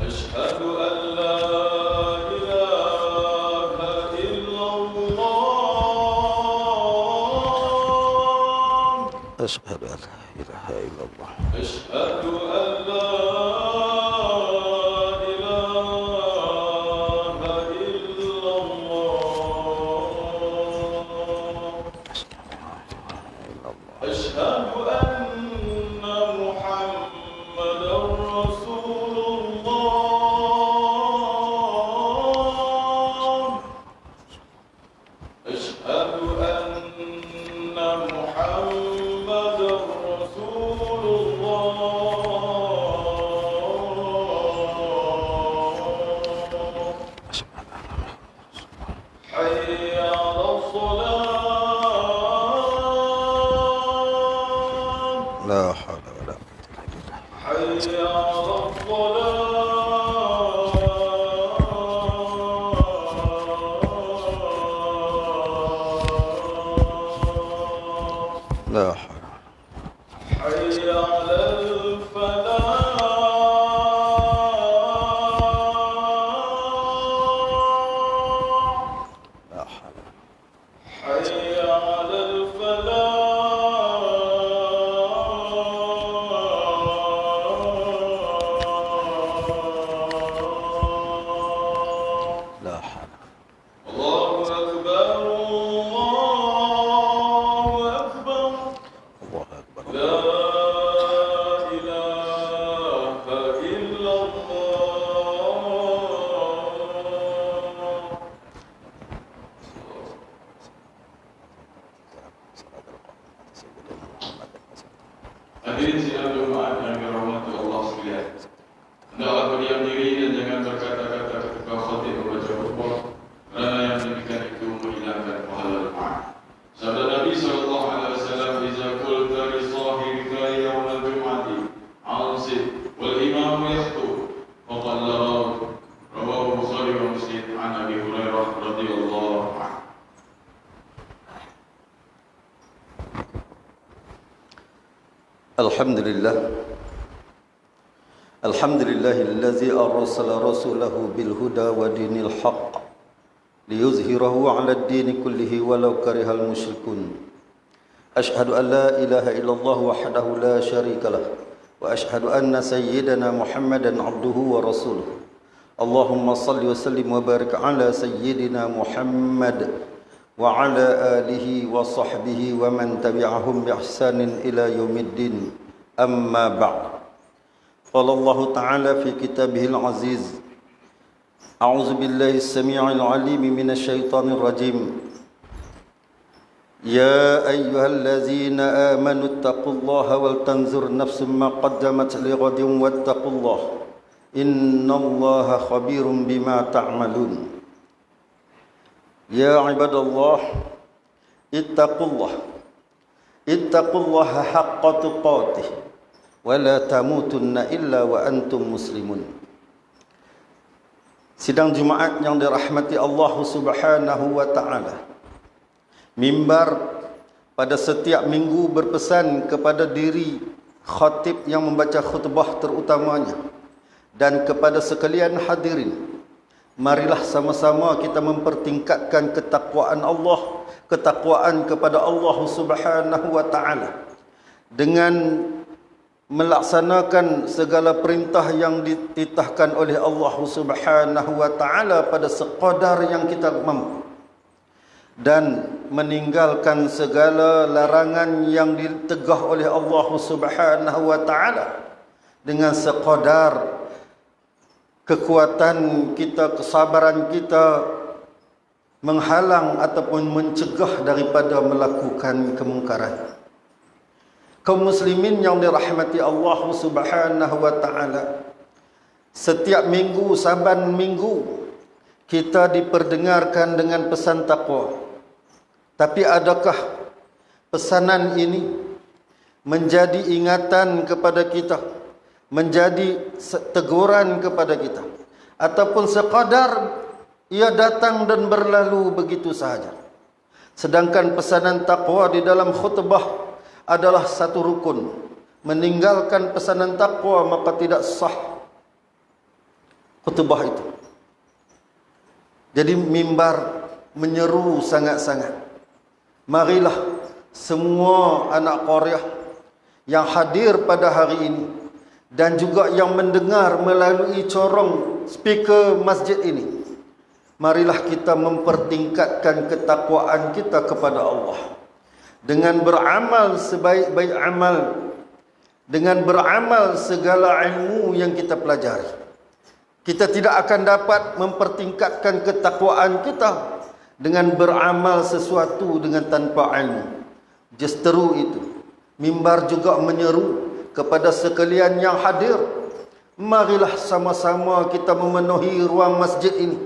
أشهد أن لا إله إلا الله. أشهد أن لا إله إلا الله. أشهد أن محمدا رسول الله. أشهد أن محمدا رسول الله. حي على الصلاة. لا حول ولا قوة إلا بالله. حي على الصلاة. لا حول. حي على الفلاح. لا حول. حي على الفلاح. لا حول. الله أكبر الله أكبر. الله أكبر. لا إله إلا الله. Hadirin sidang jemaat yang dirahmati Allah sekalian. Hendaklah berdiam diri dan jangan berkata-kata ketika khatib membaca khutbah, kerana yang demikian itu menghilangkan pahala jemaah. Sabda Nabi sallallahu alaihi wasallam, "Idza qulta li sahibika yawm al-jum'ati ansit wal imam yakhutub faqad laghaw." Rawahu Bukhari wa Muslim an Abi Hurairah radhiyallahu anhu. الحمد لله. الحمد لله الذي أرسل رسوله بالهدى ودين الحق ليظهره على الدين كله ولو كره المشركون. أشهد أن لا إله إلا الله وحده لا شريك له وأشهد أن سيدنا محمدا عبده ورسوله. اللهم صل وسلم وبارك على سيدنا محمد وعلى آله وصحبه ومن تبعهم بإحسان إلى يوم الدين. أما بعد. قال الله تعالى في كتابه العزيز: أعوذ بالله السميع العليم من الشيطان الرجيم. يا أيها الذين آمنوا اتقوا الله ولتنظر نفس ما قدمت لغد واتقوا الله إن الله خبير بما تعملون. يا عباد الله اتقوا الله حق تقاته ولا تموتن إلا وأنتم مسلمون. Sidang Jumaat yang dirahmati Allah Subhanahu wa taala. Mimbar pada setiap minggu berpesan kepada diri khatib yang membaca khutbah terutamanya dan kepada sekalian hadirin, marilah sama-sama kita mempertingkatkan ketakwaan Allah, ketakwaan kepada Allah Subhanahu wa taala dengan melaksanakan segala perintah yang dititahkan oleh Allah Subhanahu wa taala pada sekadar yang kita mampu, dan meninggalkan segala larangan yang ditegah oleh Allah Subhanahu wa taala dengan sekadar kekuatan kita, kesabaran kita menghalang ataupun mencegah daripada melakukan kemungkaran. Kaum muslimin yang dirahmati Allah Subhanahu wa taala, setiap minggu, saban minggu kita diperdengarkan dengan pesan takwa. Tapi adakah pesanan ini menjadi ingatan kepada kita, menjadi teguran kepada kita, ataupun sekadar ia datang dan berlalu begitu sahaja. Sedangkan pesanan taqwa di dalam khutbah adalah satu rukun. Meninggalkan pesanan taqwa maka tidak sah khutbah itu. Jadi mimbar menyeru sangat-sangat. Marilah semua anak qaryah yang hadir pada hari ini dan juga yang mendengar melalui corong speaker masjid ini, marilah kita mempertingkatkan ketakwaan kita kepada Allah dengan beramal sebaik-baik amal, dengan beramal segala ilmu yang kita pelajari. Kita tidak akan dapat mempertingkatkan ketakwaan kita dengan beramal sesuatu dengan tanpa ilmu. Justeru itu mimbar juga menyeru kepada sekalian yang hadir, marilah sama-sama kita memenuhi ruang masjid ini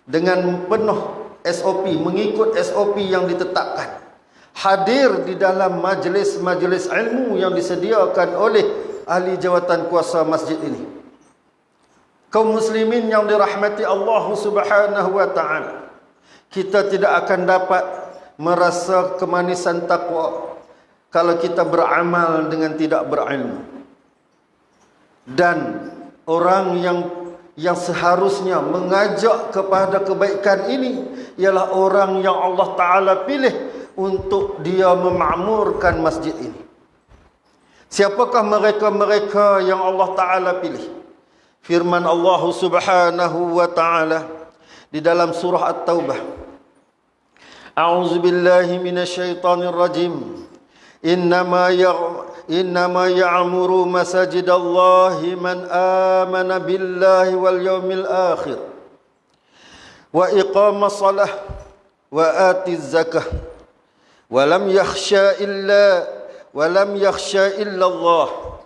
dengan penuh SOP, mengikut SOP yang ditetapkan. Hadir di dalam majlis-majlis ilmu yang disediakan oleh ahli jawatan kuasa masjid ini. Kaum muslimin yang dirahmati Allah Subhanahu wa taala, kita tidak akan dapat merasa kemanisan takwa kalau kita beramal dengan tidak berilmu. Dan orang yang seharusnya mengajak kepada kebaikan ini ialah orang yang Allah Ta'ala pilih untuk dia memakmurkan masjid ini. Siapakah mereka-mereka yang Allah Ta'ala pilih? Firman Allah Subhanahu wa Ta'ala di dalam surah At-Taubah, A'udzu billahi minasyaitonir rajim. Innama ya'muru masajidallahi man amana billahi wal yawmil akhir wa iqama shalah wa atiz zakah wa lam yakhsha illa Allah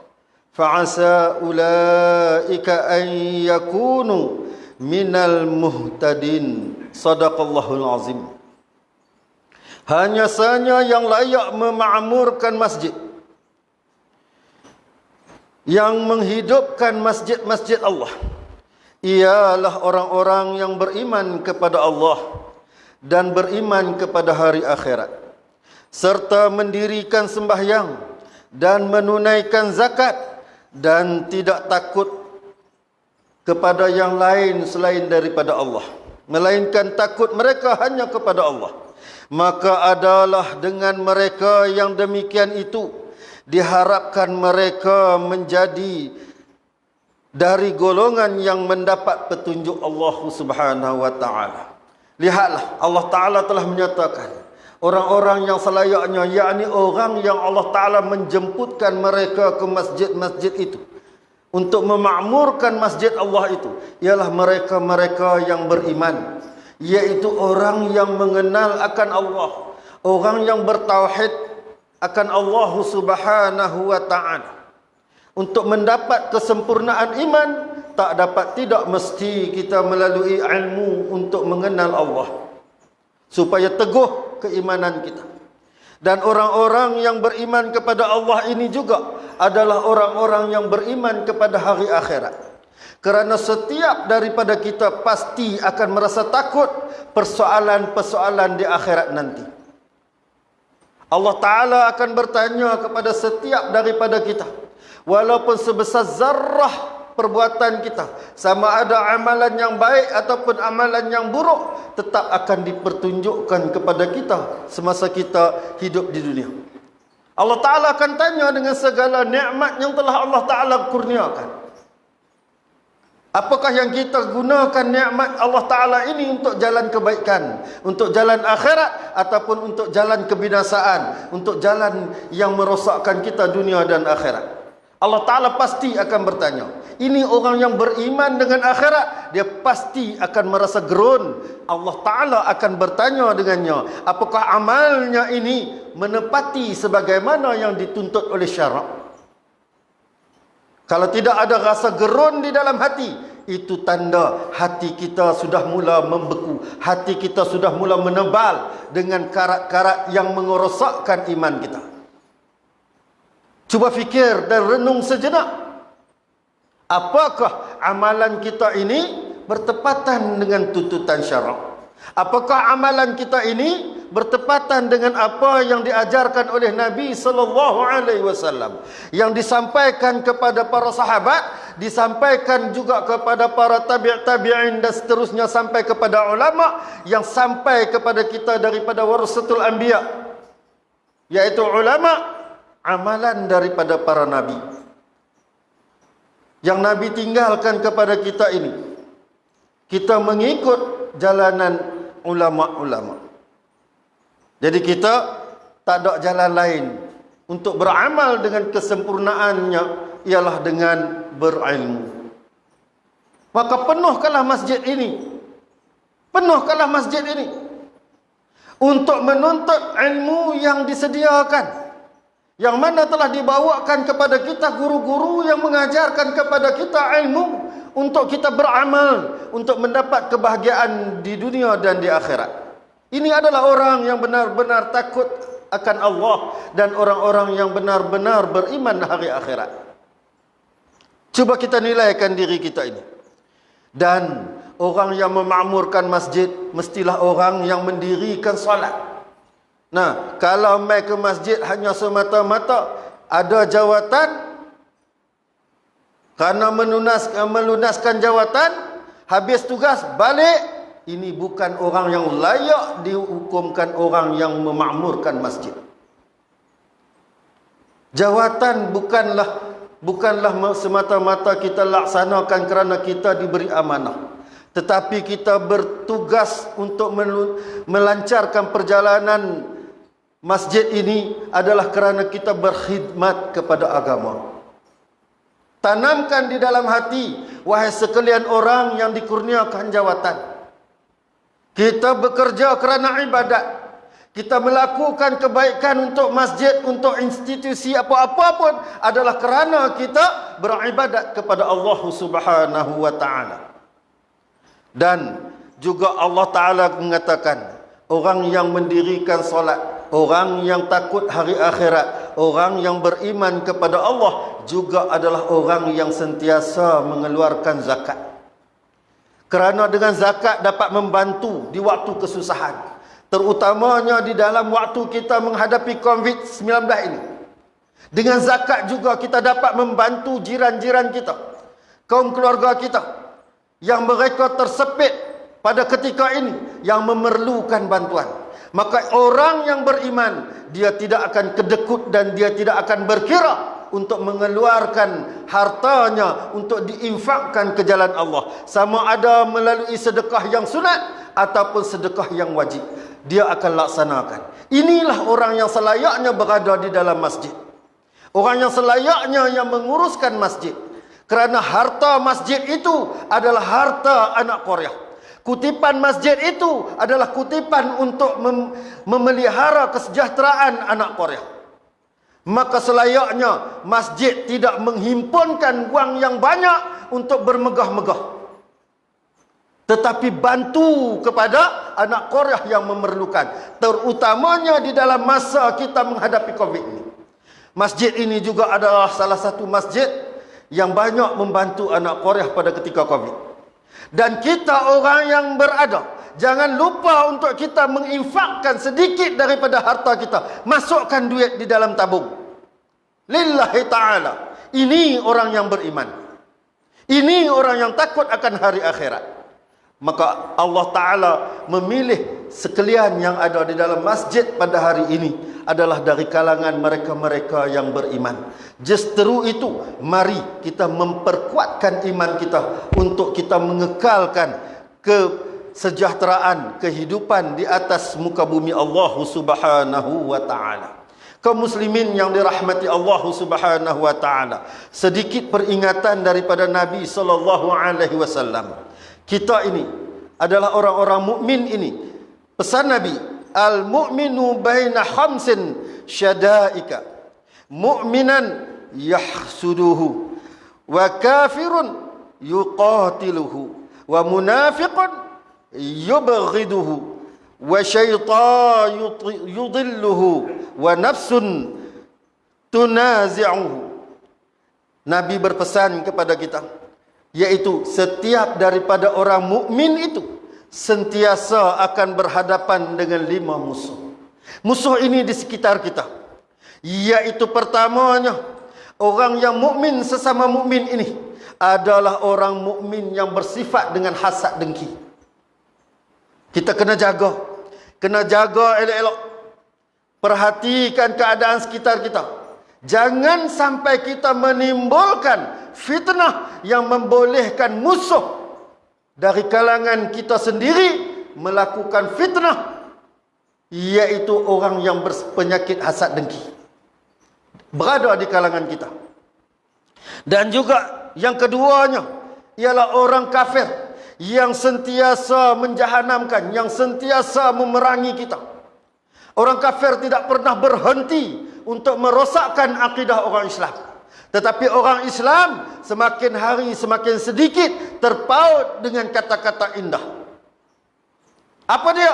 fa'asa ulaika an yakunu minal muhtadin. Sadaqallahul azim. Hanya saja yang layak memakmurkan masjid, yang menghidupkan masjid-masjid Allah, ialah orang-orang yang beriman kepada Allah dan beriman kepada hari akhirat, serta mendirikan sembahyang dan menunaikan zakat dan tidak takut kepada yang lain selain daripada Allah, melainkan takut mereka hanya kepada Allah. Maka adalah dengan mereka yang demikian itu diharapkan mereka menjadi dari golongan yang mendapat petunjuk Allah Subhanahu wa taala. Lihatlah, Allah Taala telah menyatakan orang-orang yang selayaknya, yakni orang yang Allah Taala menjemputkan mereka ke masjid-masjid itu untuk memakmurkan masjid Allah itu, ialah mereka-mereka yang beriman, yaitu orang yang mengenal akan Allah, orang yang bertauhid akan Allah Subhanahu wa taala. Untuk mendapat kesempurnaan iman, tidak mesti kita melalui ilmu untuk mengenal Allah, supaya teguh keimanan kita. Dan orang-orang yang beriman kepada Allah ini juga adalah orang-orang yang beriman kepada hari akhirat. Kerana setiap daripada kita pasti akan merasa takut persoalan-persoalan di akhirat nanti. Allah Ta'ala akan bertanya kepada setiap daripada kita, walaupun sebesar zarrah perbuatan kita, sama ada amalan yang baik ataupun amalan yang buruk, tetap akan dipertunjukkan kepada kita semasa kita hidup di dunia. Allah Ta'ala akan tanya dengan segala nikmat yang telah Allah Ta'ala kurniakan. Apakah yang kita gunakan nikmat Allah Ta'ala ini untuk jalan kebaikan, untuk jalan akhirat, ataupun untuk jalan kebinasaan, untuk jalan yang merosakkan kita dunia dan akhirat? Allah Ta'ala pasti akan bertanya. Ini orang yang beriman dengan akhirat, dia pasti akan merasa gerun. Allah Ta'ala akan bertanya dengannya, apakah amalnya ini menepati sebagaimana yang dituntut oleh syarak? Kalau tidak ada rasa gerun di dalam hati, itu tanda hati kita sudah mula membeku, hati kita sudah mula menebal dengan karat-karat yang merosakkan iman kita. Cuba fikir dan renung sejenak. Apakah amalan kita ini bertepatan dengan tuntutan syarak? Apakah amalan kita ini bertepatan dengan apa yang diajarkan oleh Nabi sallallahu alaihi wasallam, yang disampaikan kepada para sahabat, disampaikan juga kepada para tabi'in dan seterusnya sampai kepada ulama, yang sampai kepada kita daripada warasatul anbiya, yaitu ulama, amalan daripada para nabi yang Nabi tinggalkan kepada kita ini. Kita mengikut jalanan ulama-ulama. Jadi kita tak ada jalan lain untuk beramal dengan kesempurnaannya, ialah dengan berilmu. Maka penuhkanlah masjid ini. Penuhkanlah masjid ini untuk menuntut ilmu yang disediakan, yang mana telah dibawakan kepada kita guru-guru yang mengajarkan kepada kita ilmu untuk kita beramal, untuk mendapat kebahagiaan di dunia dan di akhirat. Ini adalah orang yang benar-benar takut akan Allah dan orang-orang yang benar-benar beriman hari akhirat. Cuba kita nilaikan diri kita ini. Dan orang yang memakmurkan masjid mestilah orang yang mendirikan solat. Nah, kalau mai ke masjid hanya semata-mata ada jawatan, karena melunaskan jawatan, habis tugas balik, ini bukan orang yang layak dihukumkan orang yang memakmurkan masjid. Jawatan bukanlah semata-mata kita laksanakan kerana kita diberi amanah, tetapi kita bertugas untuk melancarkan perjalanan masjid ini adalah kerana kita berkhidmat kepada agama. Tanamkan di dalam hati, wahai sekalian orang yang dikurniakan jawatan, kita bekerja kerana ibadat. Kita melakukan kebaikan untuk masjid, untuk institusi apa-apa pun adalah kerana kita beribadat kepada Allah Subhanahu wa taala. Dan juga Allah Taala mengatakan, orang yang mendirikan solat, orang yang takut hari akhirat, orang yang beriman kepada Allah juga adalah orang yang sentiasa mengeluarkan zakat. Kerana dengan zakat dapat membantu di waktu kesusahan, terutamanya di dalam waktu kita menghadapi COVID-19 ini. Dengan zakat juga kita dapat membantu jiran-jiran kita, kaum keluarga kita yang mereka tersepit pada ketika ini, yang memerlukan bantuan. Maka orang yang beriman, dia tidak akan kedekut dan dia tidak akan berkira untuk mengeluarkan hartanya untuk diinfakkan ke jalan Allah, sama ada melalui sedekah yang sunat ataupun sedekah yang wajib, dia akan laksanakan. Inilah orang yang selayaknya berada di dalam masjid, orang yang selayaknya yang menguruskan masjid, kerana harta masjid itu adalah harta anak Qaryah. Kutipan masjid itu adalah kutipan untuk memelihara kesejahteraan anak Qaryah. Maka selayaknya masjid tidak menghimpunkan wang yang banyak untuk bermegah-megah, tetapi bantu kepada anak Qaryah yang memerlukan, terutamanya di dalam masa kita menghadapi COVID ini. Masjid ini juga adalah salah satu masjid yang banyak membantu anak Qaryah pada ketika COVID. Dan kita orang yang berada, jangan lupa untuk kita menginfakkan sedikit daripada harta kita. Masukkan duit di dalam tabung. Lillahi ta'ala. Ini orang yang beriman. Ini orang yang takut akan hari akhirat. Maka Allah Ta'ala memilih sekalian yang ada di dalam masjid pada hari ini adalah dari kalangan mereka-mereka yang beriman. Justeru itu, mari kita memperkuatkan iman kita untuk kita mengekalkan kesejahteraan, kehidupan di atas muka bumi Allah Subhanahu wa ta'ala. Kaum muslimin yang dirahmati Allah Subhanahu wa ta'ala, sedikit peringatan daripada Nabi sallallahu alaihi wasallam. Kita ini adalah orang-orang mukmin ini. Pesan Nabi, al-mu'minu baina khamsin syada'ika, mu'minan yahsuduhu, wa kafirun yuqatiluhu, wa munafiqun yubghiduhu, wa syaitan yudilluhu, wa nafsun tunazi'uhu. Nabi berpesan kepada kita, yaitu setiap daripada orang mukmin itu sentiasa akan berhadapan dengan 5 musuh. Musuh ini di sekitar kita, yaitu pertamanya, orang yang mukmin sesama mukmin ini adalah orang mukmin yang bersifat dengan hasad dengki. Kita kena jaga elok-elok. Perhatikan keadaan sekitar kita. Jangan sampai kita menimbulkan fitnah yang membolehkan musuh dari kalangan kita sendiri melakukan fitnah, yaitu orang yang berpenyakit hasad dengki berada di kalangan kita. Dan juga yang keduanya ialah orang kafir yang sentiasa menjahanamkan, yang sentiasa memerangi kita. Orang kafir tidak pernah berhenti untuk merosakkan akidah orang Islam. Tetapi orang Islam semakin hari semakin sedikit terpaut dengan kata-kata indah. Apa dia?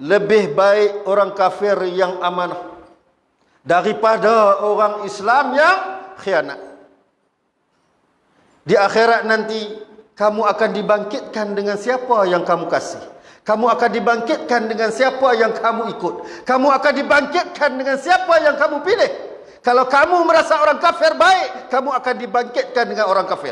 Lebih baik orang kafir yang amanah daripada orang Islam yang khianat. Di akhirat nanti kamu akan dibangkitkan dengan siapa yang kamu kasih. Kamu akan dibangkitkan dengan siapa yang kamu ikut. Kamu akan dibangkitkan dengan siapa yang kamu pilih. Kalau kamu merasa orang kafir baik, kamu akan dibangkitkan dengan orang kafir.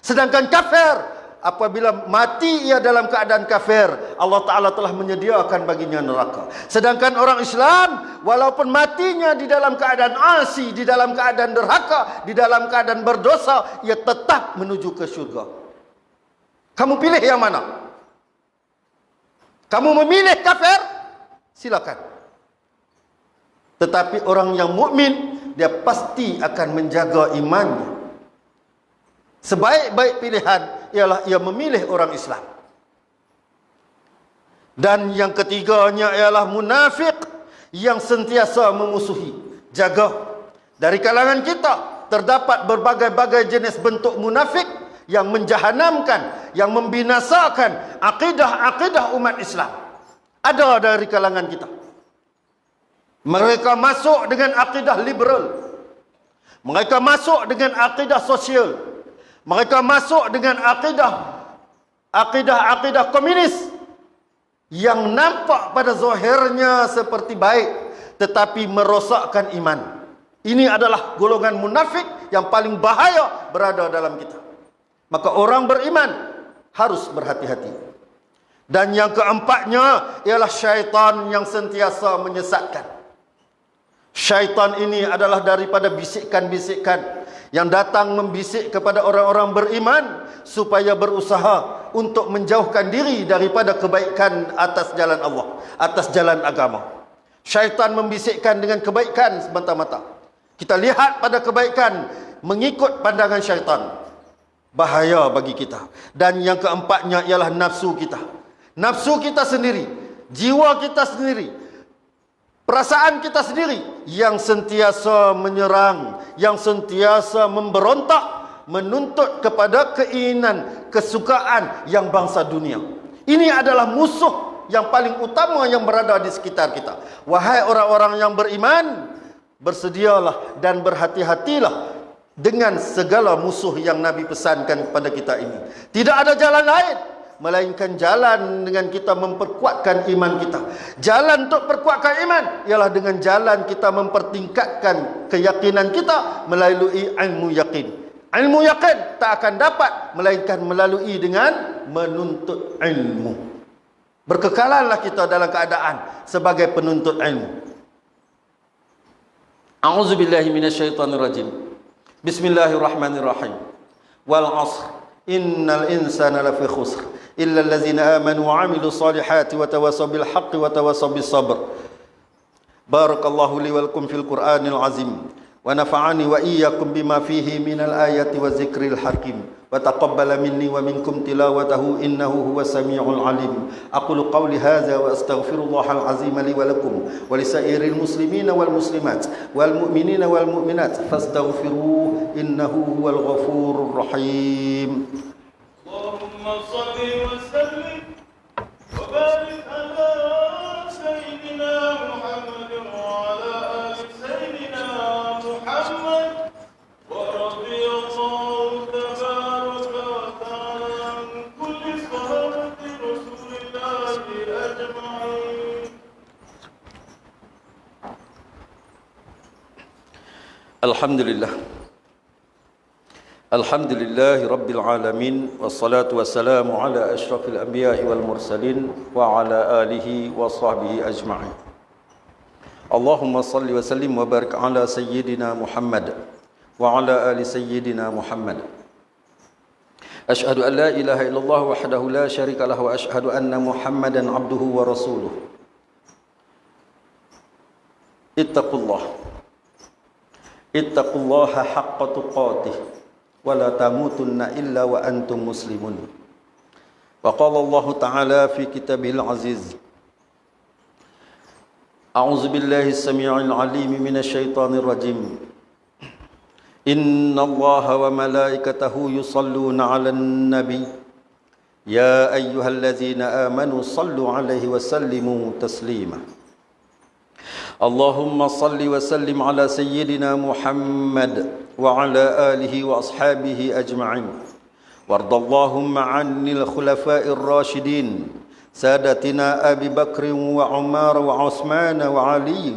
Sedangkan kafir, apabila mati ia dalam keadaan kafir, Allah Ta'ala telah menyediakan baginya neraka. Sedangkan orang Islam, walaupun matinya di dalam keadaan asi, di dalam keadaan derhaka, di dalam keadaan berdosa, ia tetap menuju ke syurga. Kamu pilih yang mana? Kamu memilih kafir? Silakan. Tetapi orang yang mukmin, dia pasti akan menjaga imannya. Sebaik-baik pilihan ialah ia memilih orang Islam. Dan yang ketiganya ialah munafik yang sentiasa memusuhi. Jaga. Dari kalangan kita terdapat berbagai-bagai jenis bentuk munafik yang menjahanamkan, yang membinasakan akidah-akidah umat Islam. Ada dari kalangan kita. Mereka masuk dengan akidah liberal. Mereka masuk dengan akidah sosial. Mereka masuk dengan akidah komunis yang nampak pada zahirnya seperti baik, tetapi merosakkan iman. Ini adalah golongan munafik yang paling bahaya berada dalam kita. Maka orang beriman harus berhati-hati. Dan yang keempatnya ialah syaitan yang sentiasa menyesatkan. Syaitan ini adalah daripada bisikan-bisikan yang datang membisik kepada orang-orang beriman supaya berusaha untuk menjauhkan diri daripada kebaikan atas jalan Allah, atas jalan agama. Syaitan membisikkan dengan kebaikan semata-mata. Kita lihat pada kebaikan mengikut pandangan syaitan. Bahaya bagi kita. Dan yang keempatnya ialah nafsu kita. Nafsu kita sendiri, jiwa kita sendiri, perasaan kita sendiri yang sentiasa menyerang, yang sentiasa memberontak, menuntut kepada keinginan, kesukaan yang bangsa dunia. Ini adalah musuh yang paling utama yang berada di sekitar kita. Wahai orang-orang yang beriman, bersedialah dan berhati-hatilah dengan segala musuh yang Nabi pesankan kepada kita ini. Tidak ada jalan lain melainkan jalan dengan kita memperkuatkan iman kita. Jalan untuk perkuatkan iman ialah dengan jalan kita mempertingkatkan keyakinan kita melalui ilmu yakin. Ilmu yakin tak akan dapat melainkan melalui dengan menuntut ilmu. Berkekalanlah kita dalam keadaan sebagai penuntut ilmu. A'udzubillahi minasyaitonirrajim. Bismillahirrahmanirrahim. Wal 'ashr innal insana lafi khusr illa allazina amanu wa 'amilus solihati wa tawassaw bil haqqi wa tawassaw bis sabr. Barakallahu li wa lakum fil Qur'anil azim wa nafa'ani wa iyyakum bima fihi minal ayati wa zikril hakim wa taqabbala minni wa minkum tilawatahu innahu huwas samiul alim. Aqulu qawli hadza wa astaghfirullahal azim li wa lakum wa lisairil muslimina wal muslimat wal mu'minina wal mu'minat fastaghfiruhu innahu huwal ghafurur rahim. Allahumma shalli wa sallim wa barik ala sayyidina Muhammad wa ala ali sayyidina Muhammad wa radiyallahu tabaraka Alhamdulillah. Alhamdulillahi Rabbil Alamin. Wassalatu wassalamu ala ashrafil anbiya'i wal mursalin wa ala alihi wa sahbihi ajma'in. Allahumma salli wa sallim wa barik ala sayyidina Muhammad wa ala ali sayyidina Muhammad. Ashhadu an la ilaha illallah wahdahu la syarika lahu wa ashhadu anna Muhammadan abduhu wa rasuluh. Ittaqullaha haqqa tuqatih wa la tamutunna illa wa antum muslimun. Wa qala Allah Ta'ala fi kitabihil aziz. A'udzu billahi as-sami'il 'alim minasy syaithanir rajim. Inna Allaha wa malaikatahu yusalluna 'alan nabi. Ya ayyuhalladzina amanu sallu 'alaihi wa sallimu taslima. اللهم صل وسلم على سيدنا محمد وعلى آله وأصحابه أجمعين وارض اللهم عن الخلفاء الراشدين سادتنا أبي بكر وعمر وعثمان وعلي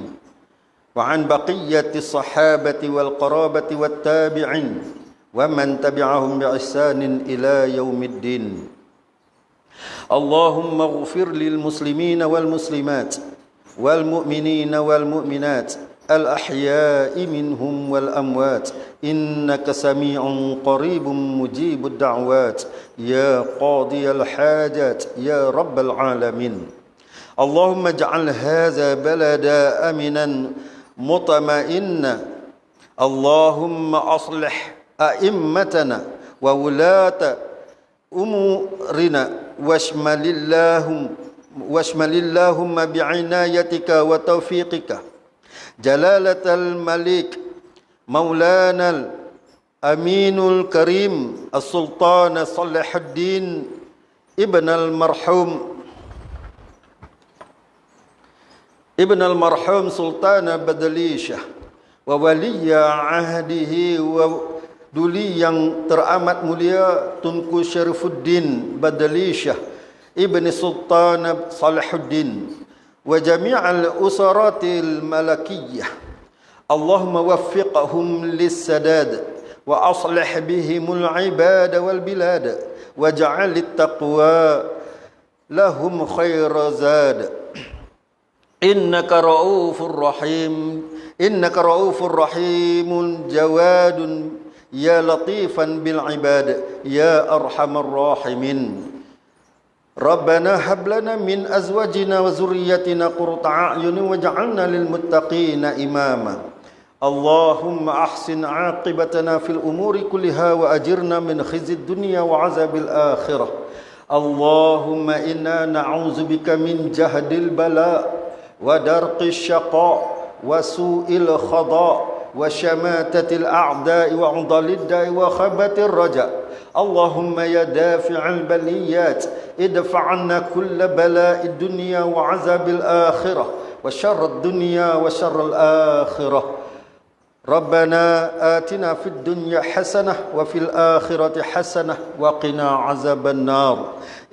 وعن بقية الصحابة والقرابة والتابعين ومن تبعهم بإحسان إلى يوم الدين اللهم اغفر للمسلمين والمسلمات والمؤمنين والمؤمنات الأحياء منهم والأموات إنك سميع قريب مجيب الدعوات يا قاضي الحاجات يا رب العالمين اللهم اجعل هذا بلدا آمنا مطمئنا اللهم أصلح أئمتنا وولاة أمورنا واشمل اللهم بعنايتك وتوفيقك جلالة الملك مولانا الأمين الكريم السلطان صلاح الدين ابن المرحوم سلطان بدليشة وولي عهده ودuli yang teramat mulia Tunku Syarifuddin Badalishah Ibn Sultan Salahuddin wa jami'al usaratil malakiyah Allahumma waffiqhum lis-sadad wa aslih bihimul ibad wal bilad waj'al at-taqwa lahum khayra zad innaka ra'ufur rahimun jawadun ya latifan bil ibad ya arhamar rahimin Rabbana hab lana min azwajina wa zurriyyatina qurrata a'yunin waj'alna lil muttaqina imama. Allahumma ahsin 'aqibatana fil umuri kulliha wa ajirna min khizyid dunya wa 'azabil akhirah. Allahumma inna na'udzubika min jahdil bala wa darqish syaqa wa su'il khada wa syamatatil a'da'i wa 'udhalid da'i wa khabatir raja. Allahumma ya dafi'al baliyat ادفع عنا كل بلاء الدنيا وعذاب الآخرة وشر الدنيا وشر الآخرة ربنا آتنا في الدنيا حسنة وفي الآخرة حسنة وقنا عذاب النار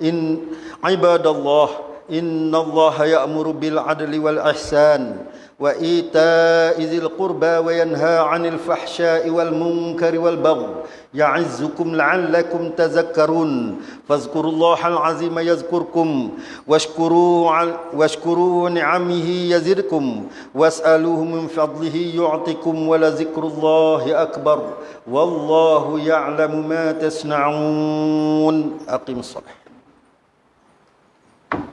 إن عباد الله إن الله يأمر بالعدل والإحسان وإيتاء ذي القربى وينهى عن الفحشاء والمنكر والبغي يعظكم لعلكم تذكرون فاذكروا الله العظيم يذكركم واشكروا نعمه يزدكم واسألوه من فضله يعطكم ولذكر الله أكبر والله يعلم ما تصنعون أقم الصلاة